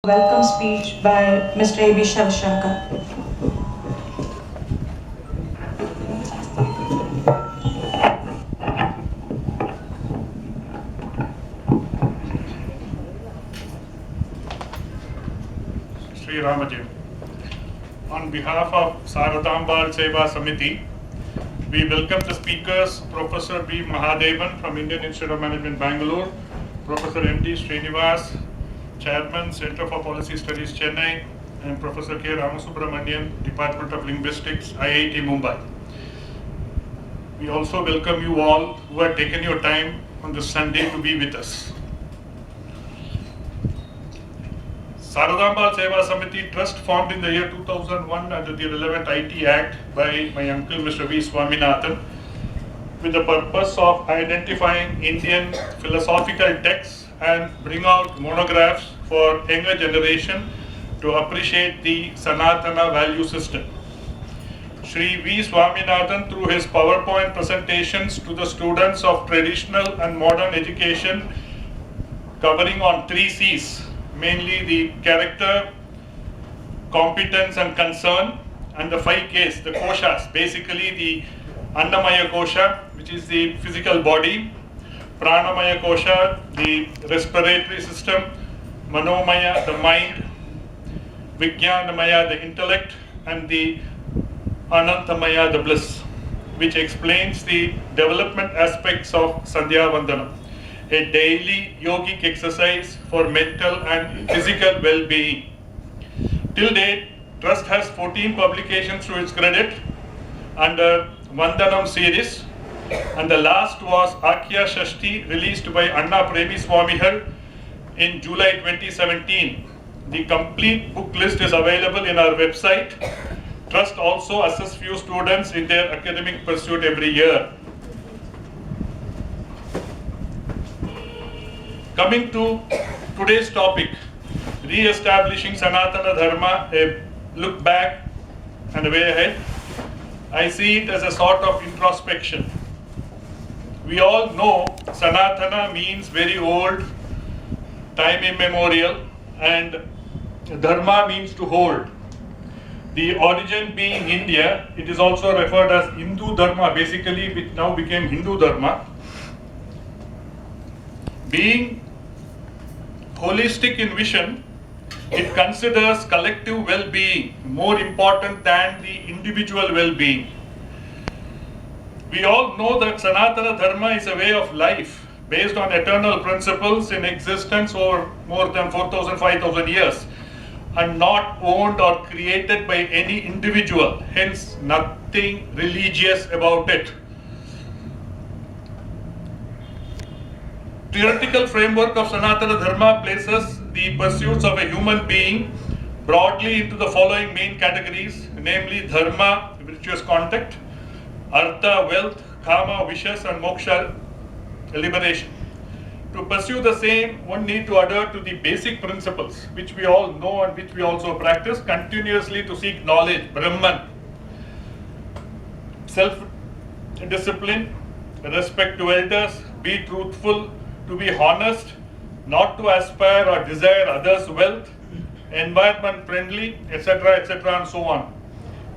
Welcome speech by Mr. A.B. Shivashankar. Sri Ramaji. On behalf of Saradambal Seva Samithi, we welcome the speakers, Professor B Mahadevan from Indian Institute of Management, Bangalore, Professor M D Srinivas, Chairman, Center for Policy Studies, Chennai, and Professor K Ramasubramanian, Department of Linguistics, IIT Bombay. We also welcome you all who have taken your time on this Sunday to be with us. Saradambal Seva Samithi Trust, formed in the year 2001 under the relevant IT Act by my uncle Mr. V. Swaminathan, with the purpose of identifying Indian philosophical texts and bring out monographs for younger generation to appreciate the Sanatana value system. Shri V. Swaminathan, through his PowerPoint presentations to the students of traditional and modern education, covering on 3 C's, mainly the character, competence and concern, and the 5 K's, the koshas, basically the Annamaya kosha, which is the physical body, Pranamaya kosha, the respiratory system, Manomaya, the mind, Vijnanamaya, the intellect, and the Anantamaya, the bliss, which explains the development aspects of Sandhya Vandana, a daily yogic exercise for mental and physical well-being. Till date, Trust has 14 publications to its credit under Vandanam series, and the last was Akya Shashti, released by Anna Premi Swamihar in July 2017. The complete book list is available in our website. Trust also assists few students in their academic pursuit every year. Coming to today's topic, re-establishing Sanatana Dharma, a look back and a way ahead. I see it as a sort of introspection. We all know Sanatana means very old, time immemorial, and Dharma means to hold. The origin being India, it is also referred as Hindu Dharma, basically which now became Hindu Dharma. Being holistic in vision, it considers collective well-being more important than the individual well-being. We all know that Sanatana Dharma is a way of life based on eternal principles in existence over more than 4,000, 5,000 years, and not owned or created by any individual, hence nothing religious about it. Theoretical framework of Sanatana Dharma places the pursuits of a human being broadly into the following main categories, namely dharma, virtuous conduct, artha, wealth, kama, wishes, and moksha, liberation. To pursue the same, one need to adhere to the basic principles which we all know and which we also practice continuously to seek knowledge, Brahman, self-discipline, respect to elders, be truthful, to be honest, not to aspire or desire others' wealth, environment friendly, etc., etc., and so on.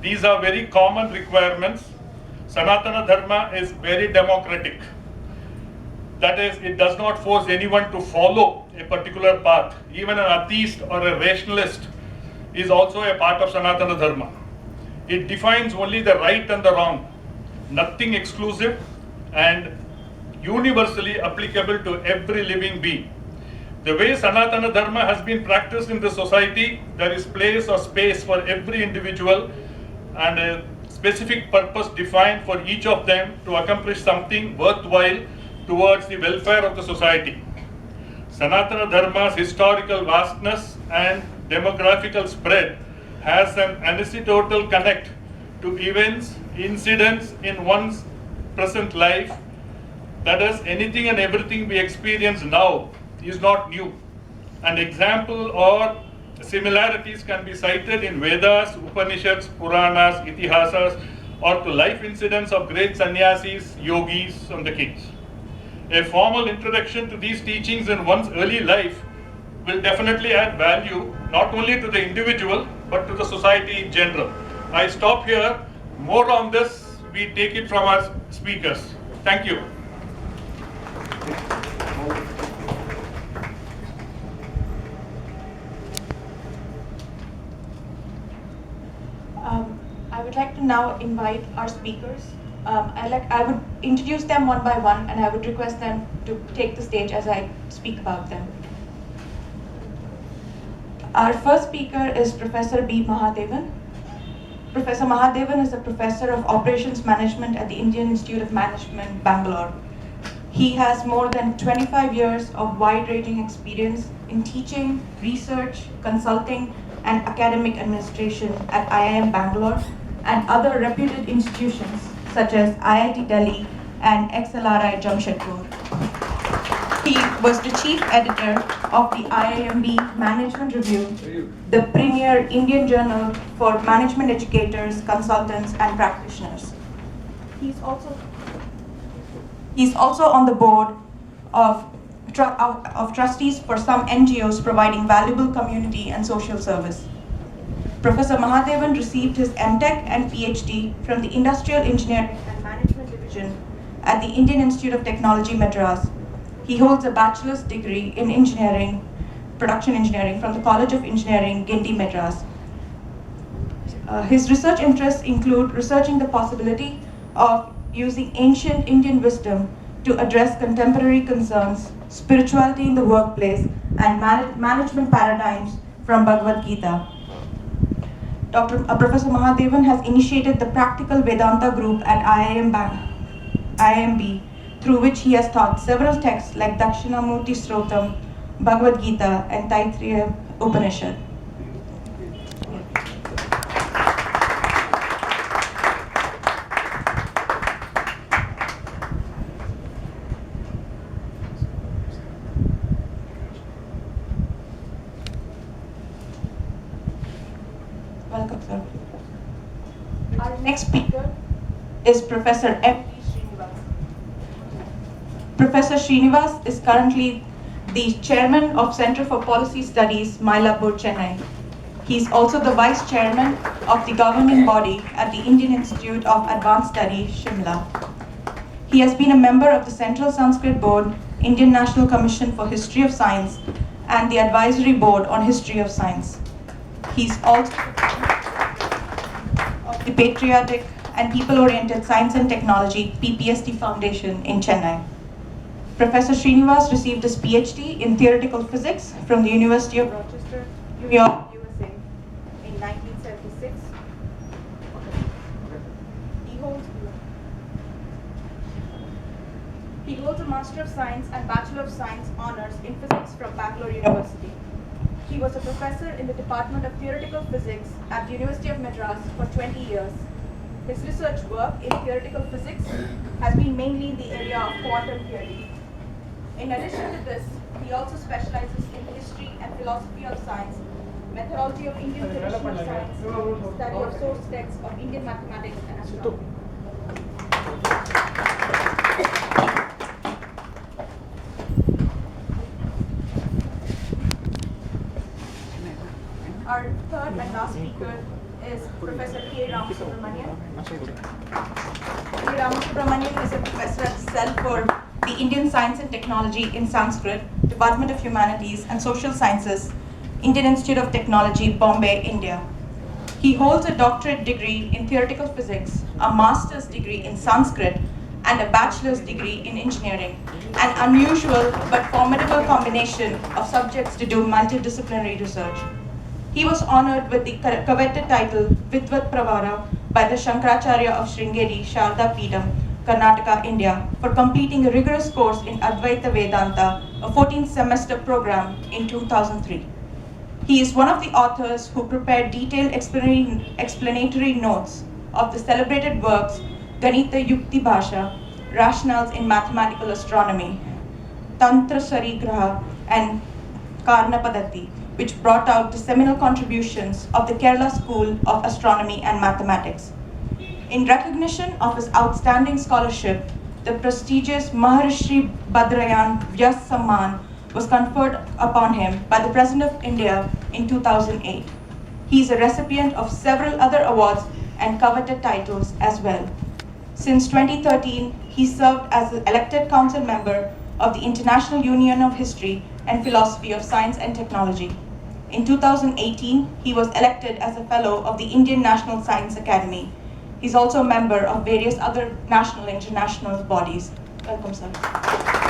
These are very common requirements. Sanatana Dharma is very democratic. That is, it does not force anyone to follow a particular path. Even an atheist or a rationalist is also a part of Sanatana Dharma. It defines only the right and the wrong, nothing exclusive, and universally applicable to every living being. The way Sanatana Dharma has been practiced in the society, there is place or space for every individual and a specific purpose defined for each of them to accomplish something worthwhile towards the welfare of the society. Sanatana Dharma's historical vastness and demographical spread has an anecdotal connect to events, incidents in one's present life. That is, anything and everything we experience now is not new. An example or similarities can be cited in Vedas, Upanishads, Puranas, Itihasas, or to life incidents of great sannyasis, yogis, and the kings. A formal introduction to these teachings in one's early life will definitely add value not only to the individual but to the society in general. I stop here. More on this, we take it from our speakers. Thank you. I would like to now invite our speakers. I would introduce them one by one, and I would request them to take the stage as I speak about them. Our first speaker is Professor B. Mahadevan. Professor Mahadevan is a professor of operations management at the Indian Institute of Management, Bangalore. He has more than 25 years of wide-ranging experience in teaching, research, consulting, and academic administration at IIM Bangalore and other reputed institutions such as IIT Delhi and XLRI Jamshedpur. He was the chief editor of the IIMB Management Review, the premier Indian journal for management educators, consultants, and practitioners. He's also on the board of trustees for some NGOs providing valuable community and social service. Professor Mahadevan received his MTech and PhD from the Industrial Engineering and Management Division at the Indian Institute of Technology, Madras. He holds a bachelor's degree in engineering, production engineering from the College of Engineering, Guindy, Madras. His research interests include researching the possibility of using ancient Indian wisdom to address contemporary concerns, spirituality in the workplace, and management paradigms from Bhagavad Gita. Professor Mahadevan has initiated the Practical Vedanta group at IIMB, through which he has taught several texts like Dakshinamurti Srotam, Bhagavad Gita, and Taittiriya Upanishad. Welcome, sir. Our next speaker is Professor M D Srinivas. Professor Srinivas is currently the chairman of Center for Policy Studies, Mylapore, Chennai. He is also the vice chairman of the governing body at the Indian Institute of Advanced Study, Shimla. He has been a member of the Central Sanskrit Board, Indian National Commission for History of Science, and the Advisory Board on History of Science. He's also of the Patriotic and People-Oriented Science and Technology (PPST) Foundation in Chennai. Professor Srinivas received his PhD in theoretical physics from the University of Rochester, New York, USA in 1976. He holds a Master of Science and Bachelor of Science honors in physics from Bangalore University. He was a professor in the Department of Theoretical Physics at the University of Madras for 20 years. His research work in theoretical physics has been mainly in the area of quantum theory. In addition to this, he also specializes in history and philosophy of science, methodology of Indian traditional science, study of source texts of Indian mathematics and astronomy. Our third and last speaker is Professor K. Ramasubramanian. K. Ramasubramanian is a professor at the Cell for the Indian Science and Technology in Sanskrit, Department of Humanities and Social Sciences, Indian Institute of Technology, Bombay, India. He holds a doctorate degree in theoretical physics, a master's degree in Sanskrit, and a bachelor's degree in engineering, an unusual but formidable combination of subjects to do multidisciplinary research. He was honored with the coveted title Vidvat Pravara by the Shankaracharya of Sringeri, Sharda Peetham, Karnataka, India, for completing a rigorous course in Advaita Vedanta, a 14-semester program in 2003. He is one of the authors who prepared detailed explanatory notes of the celebrated works Ganita Yukti Bhasha, Rationales in Mathematical Astronomy, Tantra Sarigraha, and Karna Padati, which brought out the seminal contributions of the Kerala School of Astronomy and Mathematics. In recognition of his outstanding scholarship, the prestigious Maharishi Badrayan Vyas Samman was conferred upon him by the President of India in 2008. He is a recipient of several other awards and coveted titles as well. Since 2013, he served as an elected council member of the International Union of History and Philosophy of Science and Technology. In 2018, he was elected as a fellow of the Indian National Science Academy. He's also a member of various other national and international bodies. Welcome, sir.